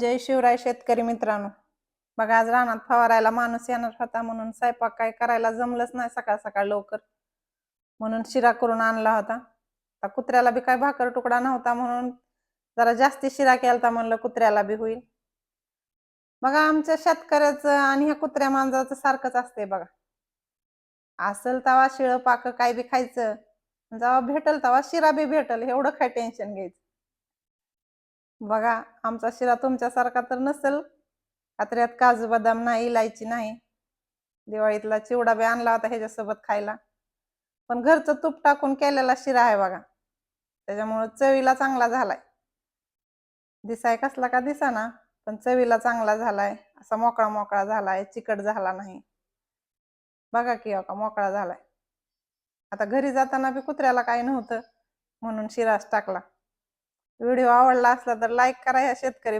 जय शिवराय शेतकरी मित्रांनो. बघा आज रानात फवारायला माणूस येणार होता म्हणून स्वयंपाक काय करायला जमलंच नाही सकाळ सकाळ लवकर, म्हणून शिरा करून आणला होता. आता कुत्र्याला बी काय भाकर तुकडा नव्हता म्हणून जरा जास्ती शिरा केलता, म्हणलं कुत्र्याला बी होईल. बघा आमच्या शेतकऱ्याचं आणि ह्या कुत्र्या मांजराचं सारखंच असते बघा. असल तवा शिळं पाक काय बी खायचं, जेव्हा भेटल तेव्हा शिरा बी भेटल, एवढं काय टेन्शन घ्यायचं. बघा आमचा शिरा तुमच्यासारखा तर नसेल, कात्र्यात काजू बदाम नाही, इलायची नाही. दिवाळीतला चिवडा बी आणला होता ह्याच्यासोबत खायला, पण घरचं तूप टाकून केलेला शिरा आहे बघा, त्याच्यामुळे चवीला चांगला झालाय. दिसाय कसला का दिसाना, पण चवीला चांगला झालाय. असा मोकळा मोकळा झालाय, चिकट झाला नाही. बघा की का मोकळा झालाय. आता घरी जाताना बी कुत्र्याला काही नव्हतं म्हणून शिराच टाकला. व्हिडिओ आवडला असला तर लाईक करा ह्या शेतकरी